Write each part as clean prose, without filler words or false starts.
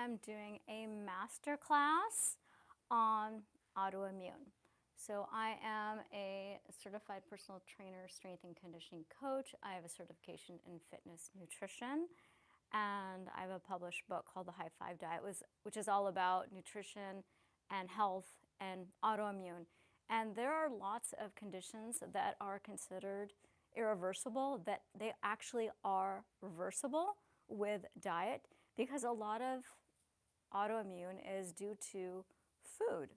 am doing a masterclass on autoimmune. So I am a certified personal trainer, strength and conditioning coach. I have a certification in fitness nutrition, and I have a published book called The High Five Diet, which is all about nutrition and health and autoimmune. And there are lots of conditions that are considered irreversible that they actually are reversible with diet, because a lot of autoimmune is due to food.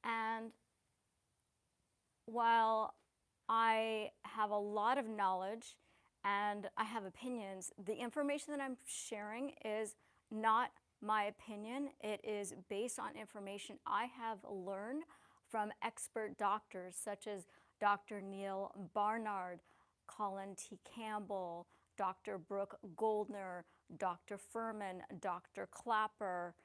And while I have a lot of knowledge and I have opinions, the information that I'm sharing is not my opinion. It is based on information I have learned from expert doctors such as Dr. Neil Barnard, Colin T. Campbell, Dr. Brooke Goldner, Dr. Furman, Dr. Clapper,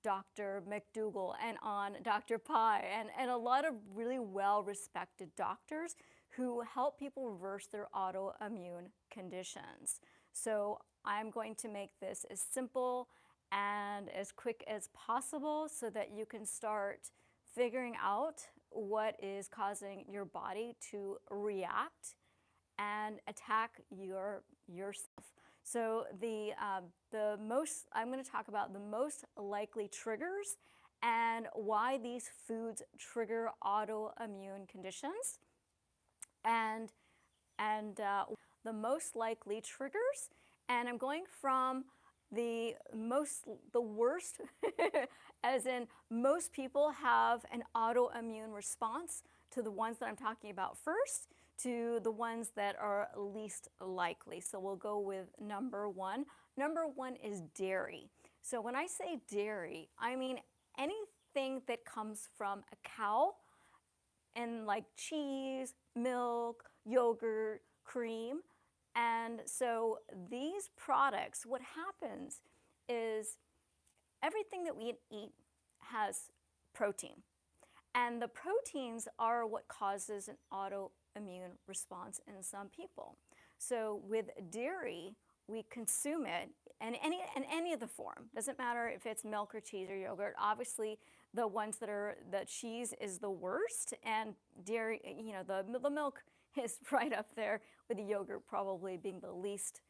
Dr. McDougall, and on Dr. Pai, and a lot of really well-respected doctors who help people reverse their autoimmune conditions. So I'm going to make this as simple and as quick as possible so that you can start figuring out what is causing your body to react and attack yourself. So I'm going to talk about the most likely triggers and why these foods trigger autoimmune conditions, and the most likely triggers. And I'm going from the worst, as in most people have an autoimmune response, to the ones that I'm talking about first, to the ones that are least likely. So we'll go with number one. Number one is dairy. So when I say dairy, I mean anything that comes from a cow, and like cheese, milk, yogurt, cream. And so these products, what happens is everything that we eat has protein. And the proteins are what causes an autoimmune response in some people. So with dairy, we consume it in any of the form. Doesn't matter if it's milk or cheese or yogurt. Obviously, the cheese is the worst, and dairy, the milk is right up there with the yogurt probably being the least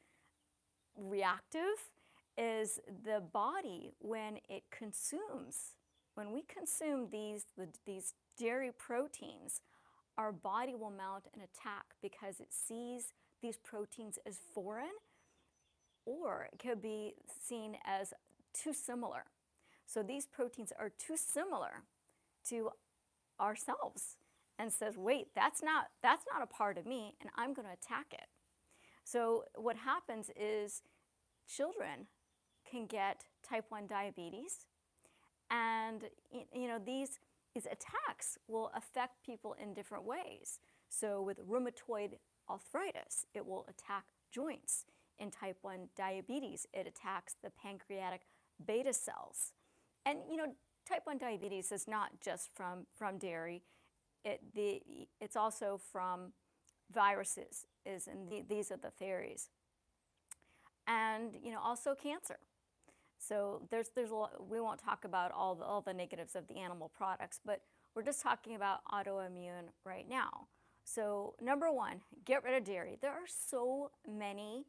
reactive. Is the body, when we consume these dairy proteins, our body will mount an attack because it sees these proteins as foreign, or it could be seen as too similar. So these proteins are too similar to ourselves and says, wait, that's not a part of me, and I'm going to attack it. So what happens is children can get type 1 diabetes, and these attacks will affect people in different ways. So with rheumatoid arthritis, it will attack joints. In type 1 diabetes, it attacks the pancreatic beta cells. And type 1 diabetes is not just from dairy. It's also from viruses, these are the theories. And also cancer. So there's a lot. We won't talk about all the negatives of the animal products, but we're just talking about autoimmune right now. So number one, get rid of dairy. There are so many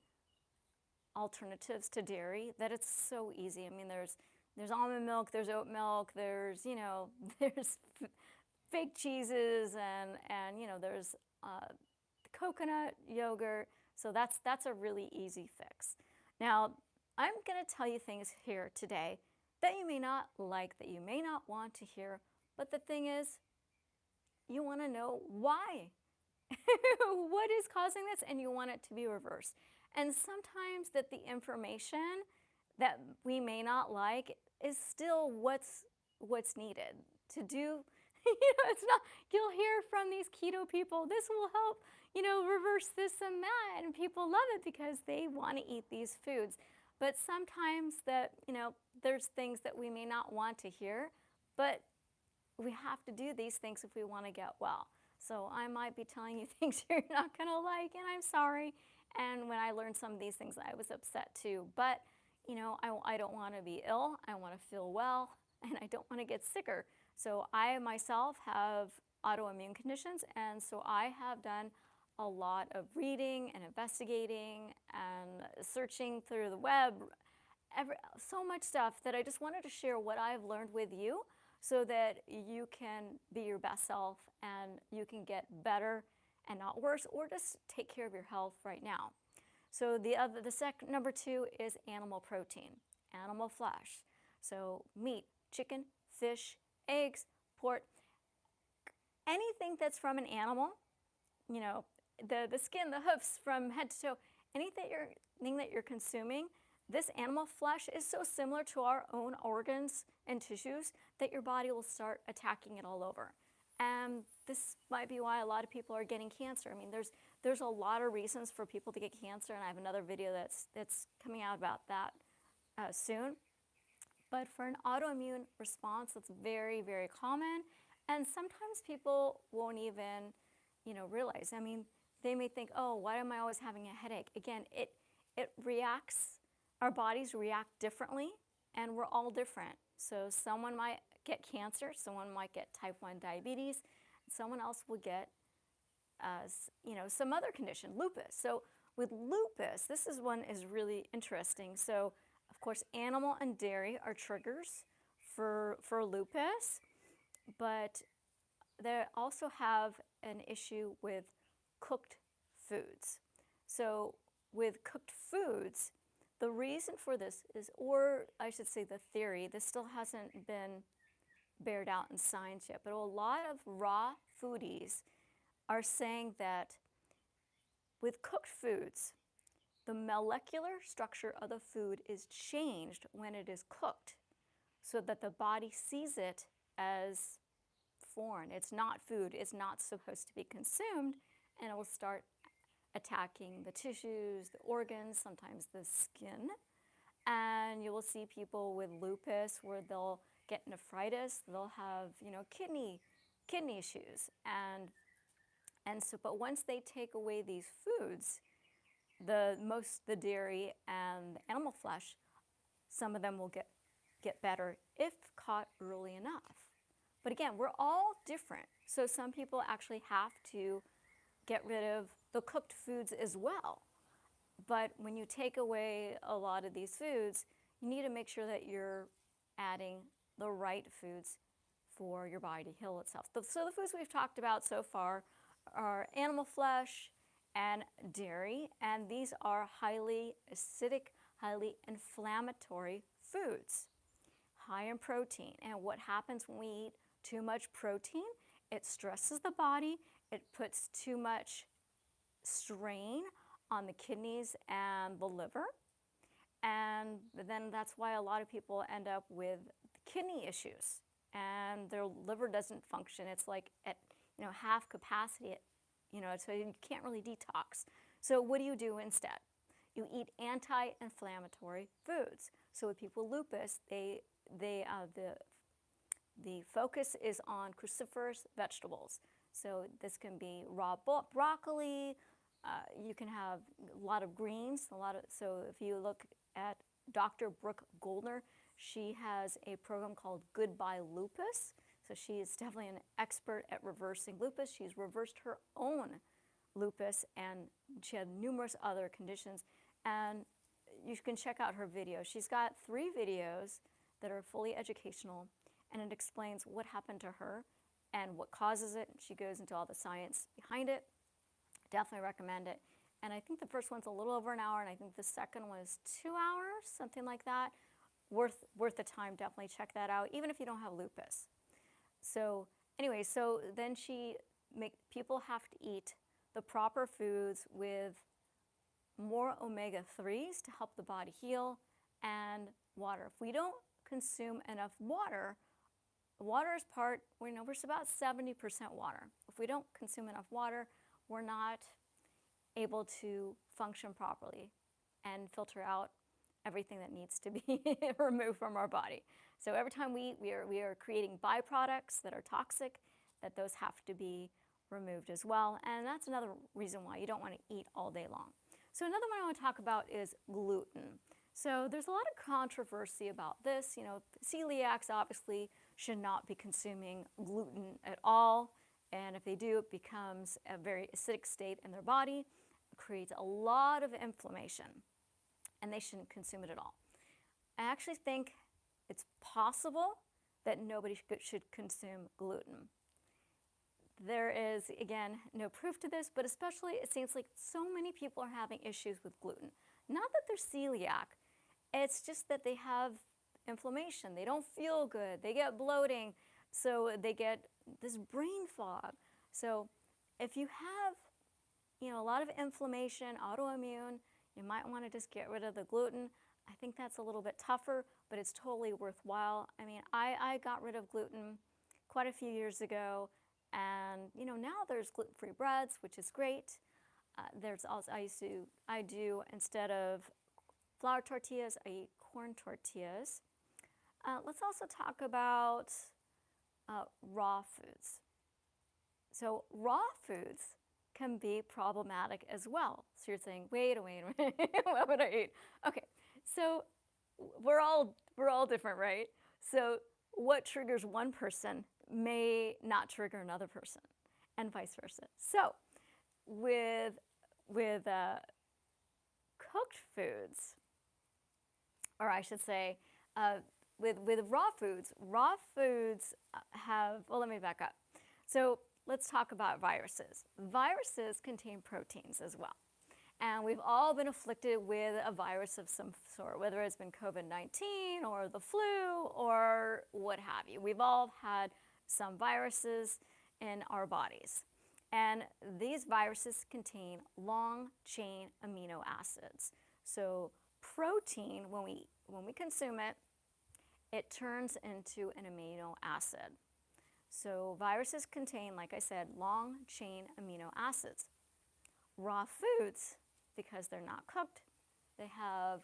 alternatives to dairy that it's so easy. I mean, there's almond milk, there's oat milk, there's there's fake cheeses, and there's coconut yogurt. So that's a really easy fix. Now, I'm going to tell you things here today that you may not like, that you may not want to hear, but the thing is, you want to know why. What is causing this, and you want it to be reversed. And sometimes that the information that we may not like is still what's needed to do. It's not, you'll hear from these keto people, this will help, reverse this and that, and people love it because they want to eat these foods. But sometimes there's things that we may not want to hear, but we have to do these things if we want to get well. So I might be telling you things you're not going to like, and I'm sorry. And when I learned some of these things, I was upset too. But I don't want to be ill. I want to feel well, and I don't want to get sicker. So I myself have autoimmune conditions, and so I have done a lot of reading and investigating and searching through the web, so much stuff that I just wanted to share what I've learned with you so that you can be your best self and you can get better and not worse, or just take care of your health right now. So number two is animal protein, animal flesh. So meat, chicken, fish, eggs, pork, anything that's from an animal, the skin, the hoofs from head to toe, anything that you're consuming, this animal flesh is so similar to our own organs and tissues that your body will start attacking it all over. And this might be why a lot of people are getting cancer. I mean, there's a lot of reasons for people to get cancer, and I have another video that's coming out about that soon. But for an autoimmune response, it's very, very common, and sometimes people won't even, realize. I mean, they may think, oh, why am I always having a headache? Again, it reacts. Our bodies react differently, and we're all different. So someone might get cancer, someone might get type 1 diabetes, someone else will get, some other condition, lupus. So with lupus, one is really interesting. So of course, animal and dairy are triggers for lupus, but they also have an issue with cooked foods. So with cooked foods, the reason for this is, or I should say the theory, this still hasn't been bared out in science yet, but a lot of raw foodies are saying that with cooked foods, the molecular structure of the food is changed when it is cooked so that the body sees it as foreign. It's not food. It's not supposed to be consumed, and it will start attacking the tissues, the organs, sometimes the skin. And you will see people with lupus where they'll get nephritis, they'll have, kidney issues. But once they take away these foods, the dairy and the animal flesh, some of them will get better if caught early enough. But again, we're all different. So some people actually have to get rid of the cooked foods as well. But when you take away a lot of these foods, you need to make sure that you're adding the right foods for your body to heal itself. So the foods we've talked about so far are animal flesh and dairy, and these are highly acidic, highly inflammatory foods, high in protein. And what happens when we eat too much protein? It stresses the body, it puts too much strain on the kidneys and the liver, and then that's why a lot of people end up with kidney issues and their liver doesn't function. It's like at half capacity, so you can't really detox. So what do you do instead? You eat anti-inflammatory foods. So with people with lupus, the focus is on cruciferous vegetables. So this can be raw broccoli. You can have a lot of greens. So if you look at Dr. Brooke Goldner, she has a program called Goodbye Lupus. So she is definitely an expert at reversing lupus. She's reversed her own lupus, and she had numerous other conditions. And you can check out her video. She's got 3 videos that are fully educational, and it explains what happened to her and what causes it. She goes into all the science behind it. Definitely recommend it. And I think the first one's a little over an hour, and I think the second was 2 hours, something like that. Worth the time. Definitely check that out, even if you don't have lupus. So anyway, so then people have to eat the proper foods with more omega-3s to help the body heal, and water. If we don't consume enough water, water is we're about 70% water. If we don't consume enough water, we're not able to function properly and filter out everything that needs to be removed from our body. So every time we are creating byproducts that are toxic, that those have to be removed as well. And that's another reason why you don't want to eat all day long. So another one I want to talk about is gluten. So there's a lot of controversy about this. You know, celiacs obviously should not be consuming gluten at all. And if they do, it becomes a very acidic state in their body, creates a lot of inflammation, and they shouldn't consume it at all. I actually think it's possible that nobody should consume gluten. There is, again, no proof to this, but especially it seems like so many people are having issues with gluten. Not that they're celiac, it's just that they have inflammation. They don't feel good. They get bloating, so they get this brain fog. So if you have, you know, a lot of inflammation, autoimmune, you might want to just get rid of the gluten. I think that's a little bit tougher, but it's totally worthwhile. I mean, I got rid of gluten quite a few years ago, and you know, now there's gluten-free breads, which is great. There's also, I do, instead of flour tortillas, I eat corn tortillas. Let's also talk about raw foods. So raw foods can be problematic as well. So you're saying, wait a minute, what would I eat? Okay, so we're all different, right? So what triggers one person may not trigger another person, and vice versa. So with cooked foods, or I should say, with raw foods have, well, let me back up. So let's talk about viruses. Viruses contain proteins as well. And we've all been afflicted with a virus of some sort, whether it's been COVID-19 or the flu or what have you. We've all had some viruses in our bodies. And these viruses contain long-chain amino acids. So protein, when we consume it, it turns into an amino acid. So viruses contain, like I said, long-chain amino acids. Raw foods, because they're not cooked, they have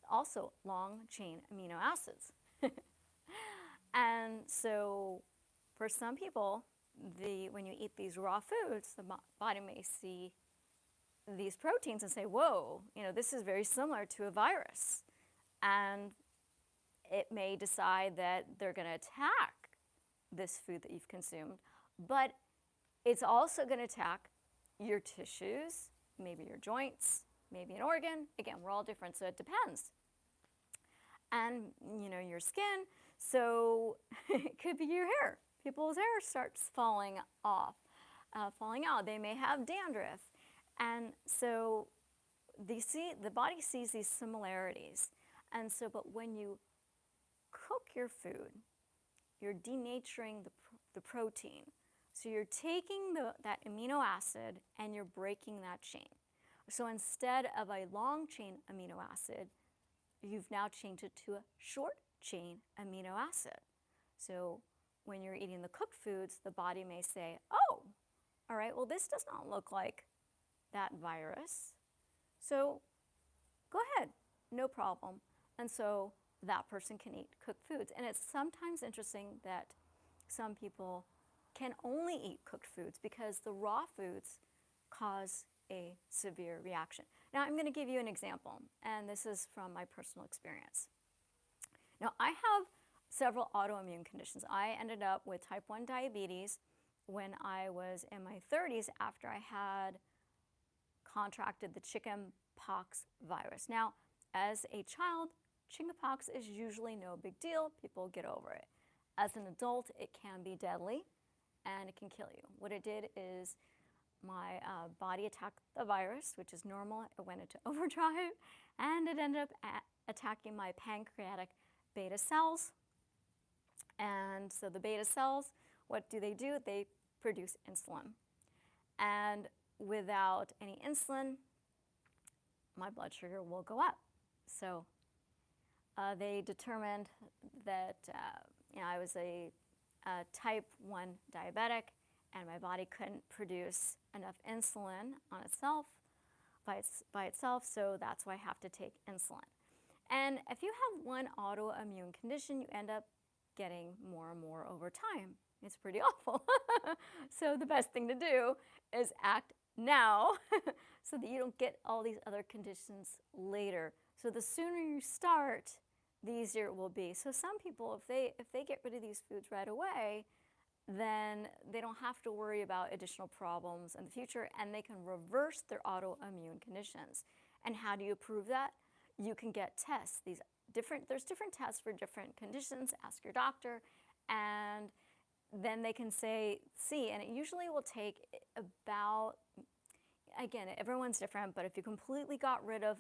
also long-chain amino acids. And so for some people, when you eat these raw foods, the body may see these proteins and say, whoa, you know, this is very similar to a virus. And it may decide that they're going to attack this food that you've consumed, but it's also going to attack your tissues, maybe your joints, maybe an organ. Again, we're all different, so it depends. And, you know, your skin, so it could be your hair. People's hair starts falling off, falling out. They may have dandruff. And so the body sees these similarities. And so, but when you cook your food, you're denaturing the protein. So you're taking that amino acid and you're breaking that chain. So instead of a long chain amino acid, you've now changed it to a short chain amino acid. So when you're eating the cooked foods, the body may say, oh, all right, well, this does not look like that virus. So go ahead, no problem. And so that person can eat cooked foods. And it's sometimes interesting that some people can only eat cooked foods because the raw foods cause a severe reaction. Now, I'm going to give you an example, and this is from my personal experience. Now, I have several autoimmune conditions. I ended up with type 1 diabetes when I was in my 30s after I had contracted the chicken pox virus. Now, as a child, chicken pox is usually no big deal. People get over it. As an adult, it can be deadly and it can kill you. What it did is my body attacked the virus, which is normal. It went into overdrive, and it ended up attacking my pancreatic beta cells. And so the beta cells, what do? They produce insulin. And without any insulin, my blood sugar will go up. So they determined that I was a type 1 diabetic, and my body couldn't produce enough insulin on itself, by itself, so that's why I have to take insulin. And if you have one autoimmune condition, you end up getting more and more over time. It's pretty awful. So the best thing to do is act now so that you don't get all these other conditions later. So the sooner you start, the easier it will be. So some people, if they get rid of these foods right away, then they don't have to worry about additional problems in the future, and they can reverse their autoimmune conditions. And how do you prove that? You can get tests. There's different tests for different conditions. Ask your doctor, and then they can see, and it usually will take about, again, everyone's different, but if you completely got rid of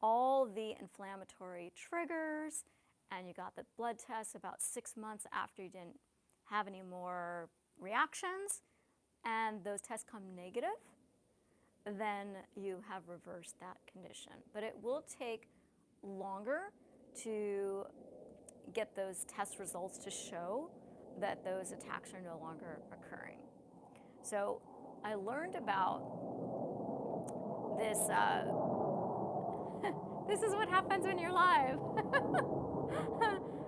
all the inflammatory triggers and you got the blood tests about 6 months after you didn't have any more reactions, and those tests come negative, then you have reversed that condition. But it will take longer to get those test results to show that those attacks are no longer occurring. So I learned about this. This is what happens when you're live.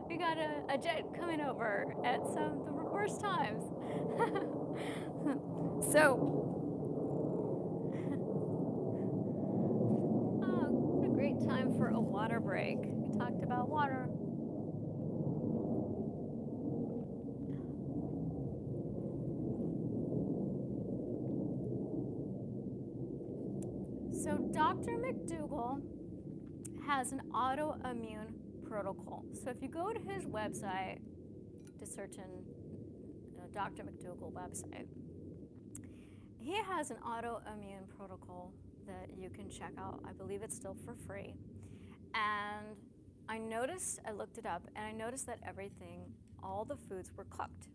We got a jet coming over at some of the worst times. So, what a great time for a water break. We talked about water. So Dr. McDougall has an autoimmune protocol. So if you go to his website, to search in Dr. McDougall website, he has an autoimmune protocol that you can check out. I believe it's still for free. And I looked it up, and I noticed that all the foods were cooked.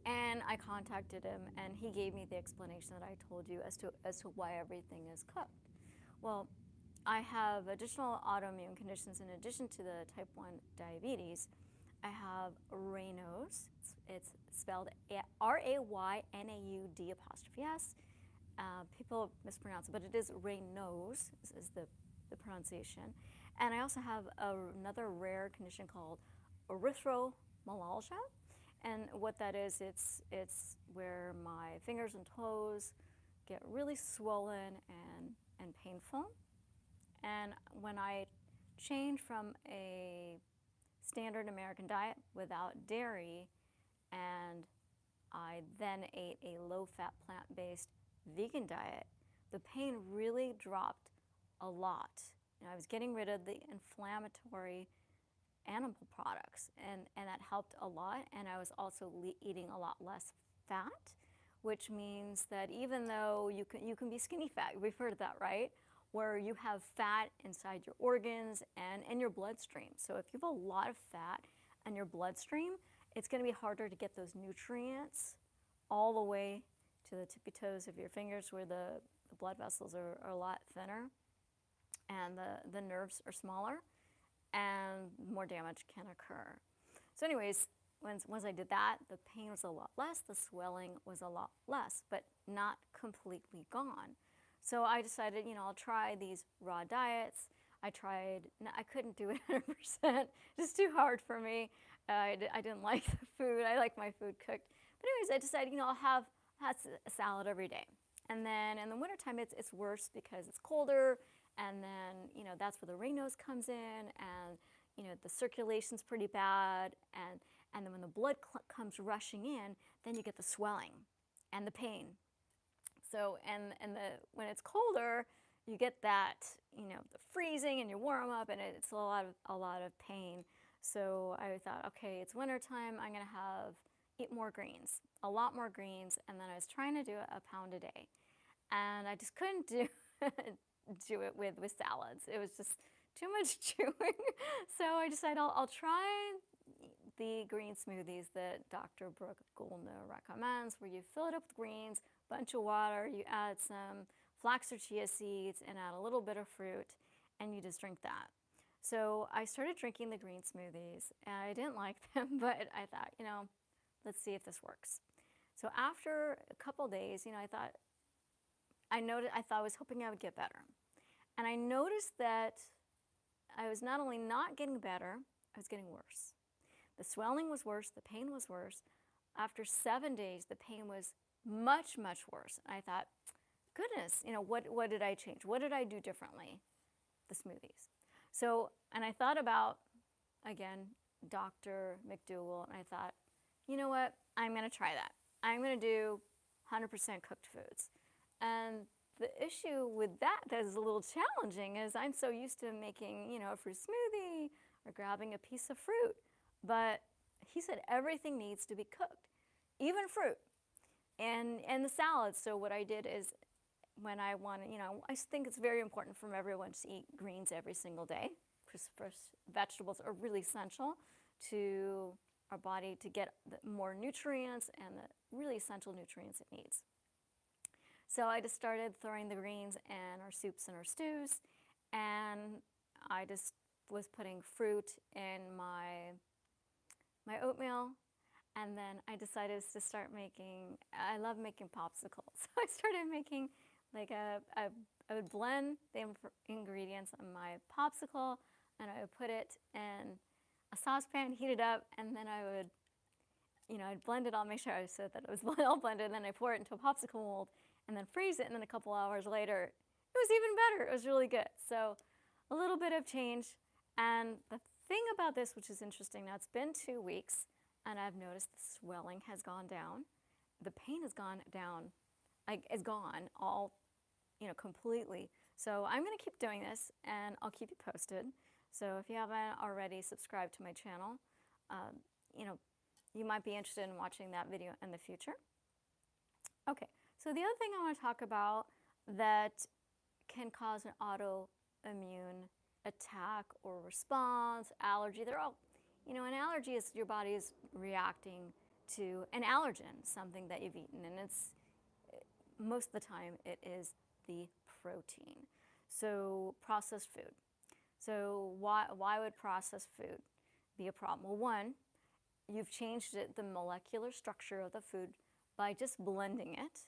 And I contacted him, and he gave me the explanation that I told you as to why everything is cooked. Well, I have additional autoimmune conditions in addition to the type 1 diabetes. I have Raynaud's. It's spelled Raynaud''S. People mispronounce it, but it is Raynaud's is the pronunciation. And I also have another rare condition called erythromelalgia. And what that is, it's where my fingers and toes get really swollen and painful. And when I changed from a standard American diet without dairy, and I then ate a low-fat, plant-based vegan diet, the pain really dropped a lot. I was getting rid of the inflammatory animal products, and that helped a lot. And I was also eating a lot less fat, which means that even though you can be skinny fat, we've heard of that, right? Where you have fat inside your organs and in your bloodstream. So if you have a lot of fat in your bloodstream, it's going to be harder to get those nutrients all the way to the tippy toes of your fingers, where the blood vessels are a lot thinner and the nerves are smaller, and more damage can occur. So anyways, once I did that, the pain was a lot less, the swelling was a lot less, but not completely gone. So I decided, I'll try these raw diets. I couldn't do it 100%, just too hard for me. I didn't like the food. I like my food cooked. But anyways, I decided, I'll have a salad every day. And then in the wintertime, it's worse because it's colder, and then, that's where the Raynaud's comes in, and, the circulation's pretty bad, and then when the blood comes rushing in, then you get the swelling and the pain. So, when it's colder, you get that, the freezing, and you warm up, and it's a lot of pain. So I thought, okay, it's wintertime, I'm gonna eat more greens, a lot more greens, and then I was trying to do a pound a day. And I just couldn't do it with salads. It was just too much chewing. So I decided I'll try the green smoothies that Dr. Brooke Goldner recommends, where you fill it up with greens, bunch of water, you add some flax or chia seeds, and add a little bit of fruit, and you just drink that. So I started drinking the green smoothies, and I didn't like them, but I thought, let's see if this works. So after a couple days, I was hoping I would get better. And I noticed that I was not only not getting better, I was getting worse. The swelling was worse, the pain was worse. After 7 days, the pain was much, much worse. And I thought, goodness, what did I change? What did I do differently? the smoothies. So, and I thought about, again, Dr. McDougall, and I thought, you know what, I'm going to try that. I'm going to do 100% cooked foods. And the issue with that is a little challenging is I'm so used to making, a fruit smoothie or grabbing a piece of fruit. But he said everything needs to be cooked, even fruit and the salads. So what I did is when I want to, I think it's very important for everyone to eat greens every single day because fresh vegetables are really essential to our body to get more nutrients and the really essential nutrients it needs. So I just started throwing the greens in our soups and our stews, and I just was putting fruit in my oatmeal, and then I decided to start making, I love making popsicles. So I started making like I would blend the ingredients on my popsicle, and I would put it in a saucepan, heat it up, and then I would, I'd blend it all, make sure I said that it was all blended, and then I pour it into a popsicle mold, and then freeze it, and then a couple hours later, it was even better. It was really good. So a little bit of change. And the thing about this, which is interesting, now it's been 2 weeks, and I've noticed the swelling has gone down. The pain has gone down, it's gone all, completely. So I'm going to keep doing this, and I'll keep you posted. So if you haven't already subscribed to my channel, you might be interested in watching that video in the future. Okay, so the other thing I want to talk about that can cause an autoimmune attack or response, allergy, they're all, an allergy is your body is reacting to an allergen, something that you've eaten, and it's, most of the time, it is the protein. So processed food. So why would processed food be a problem? Well, one, you've changed the molecular structure of the food by just blending it.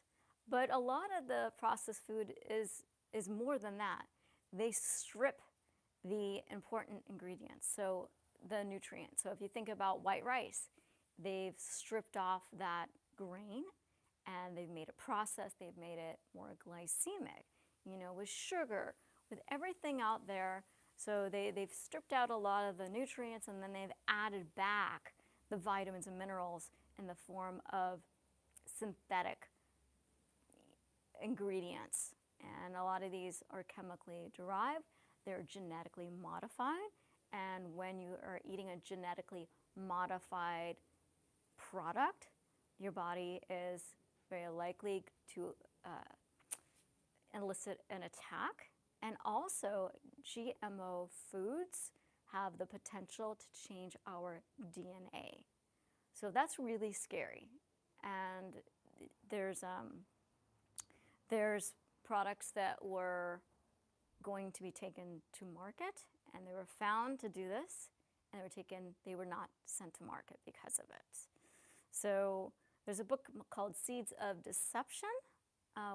But a lot of the processed food is more than that. They strip the important ingredients, so the nutrients. So if you think about white rice, they've stripped off that grain and they've made it processed, they've made it more glycemic, with sugar, with everything out there. So they've stripped out a lot of the nutrients, and then they've added back the vitamins and minerals in the form of synthetic ingredients. And a lot of these are chemically derived, they're genetically modified, and when you are eating a genetically modified product, your body is very likely to elicit an attack. And also, GMO foods have the potential to change our DNA. So that's really scary. And there's products that were going to be taken to market, and they were found to do this, and they were not sent to market because of it. So there's a book called Seeds of Deception,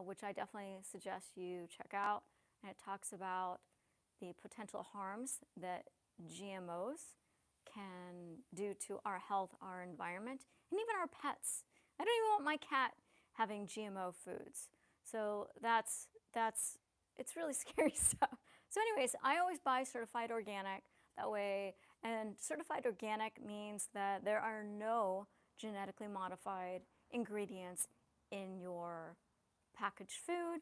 which I definitely suggest you check out. And it talks about the potential harms that GMOs can do to our health, our environment, and even our pets. I don't even want my cat having GMO foods. So it's really scary stuff. So anyways, I always buy certified organic that way. And certified organic means that there are no genetically modified ingredients in your packaged food.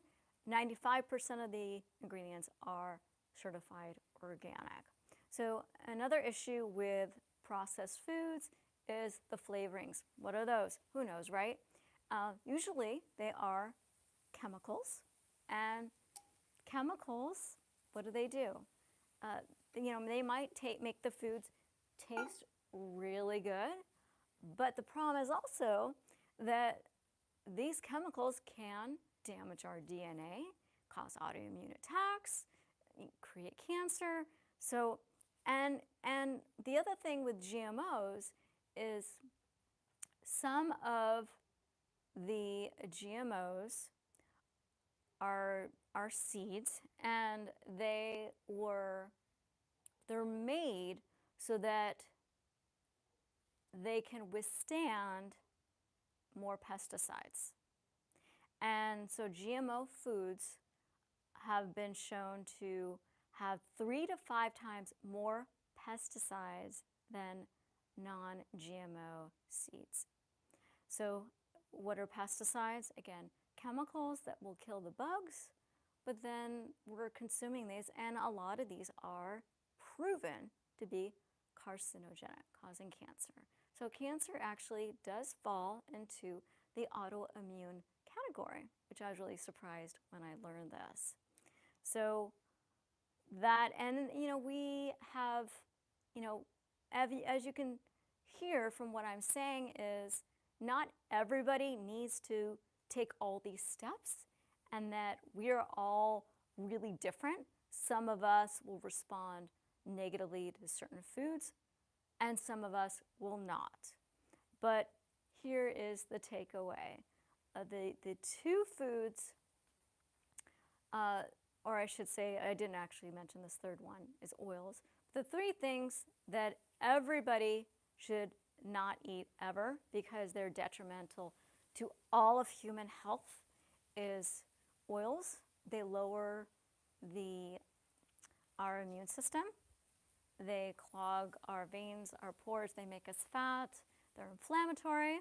95% of the ingredients are certified organic. So another issue with processed foods is the flavorings. What are those? Who knows, right? Usually they are chemicals, and chemicals, what do? They might make the foods taste really good, but the problem is also that these chemicals can damage our DNA, cause autoimmune attacks, create cancer. So, and the other thing with GMOs is some of the GMOs are seeds, and they're made so that they can withstand more pesticides. And so GMO foods have been shown to have 3 to 5 times more pesticides than non-GMO seeds. So what are pesticides? Again, chemicals that will kill the bugs, but then we're consuming these, and a lot of these are proven to be carcinogenic, causing cancer. So cancer actually does fall into the autoimmune category, which I was really surprised when I learned this. So that, and we have, as you can hear from what I'm saying, is not everybody needs to take all these steps, and that we are all really different. Some of us will respond negatively to certain foods, and some of us will not. But here is the takeaway. The two foods, or I should say, I didn't actually mention this third one, is oils. The three things that everybody should not eat ever because they're detrimental to all of human health is oils. They lower our immune system. They clog our veins, our pores. They make us fat. They're inflammatory.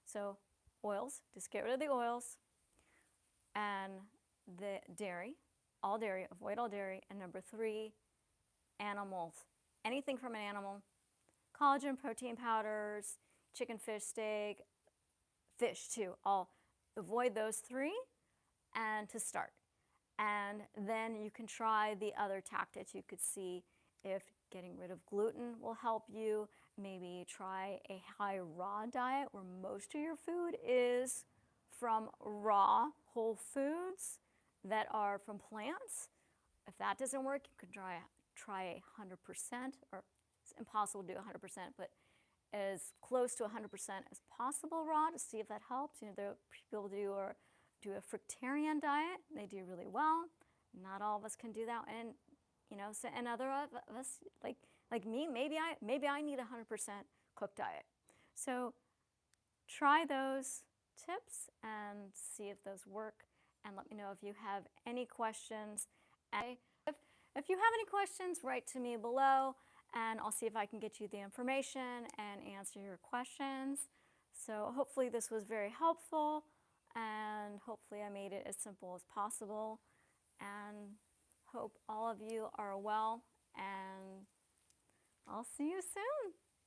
So oils, just get rid of the oils. And the dairy, avoid all dairy. And number 3, animals. Anything from an animal. Collagen, protein powders, chicken, fish, steak, fish too. All avoid those 3 and to start. And then you can try the other tactics. You could see if getting rid of gluten will help you. Maybe try a high raw diet where most of your food is from raw whole foods that are from plants. If that doesn't work, you could try 100%, or it's impossible to do 100%, but as close to 100% as possible raw to see if that helps. The people do a fructarian diet. They do really well. Not all of us can do that, and so, and other of us, like me, maybe I need a 100% cooked diet. So try those tips and see if those work, and let me know if you have any questions. And if you have any questions, write to me below, and I'll see if I can get you the information and answer your questions. So hopefully this was very helpful, and hopefully I made it as simple as possible, and hope all of you are well, and I'll see you soon.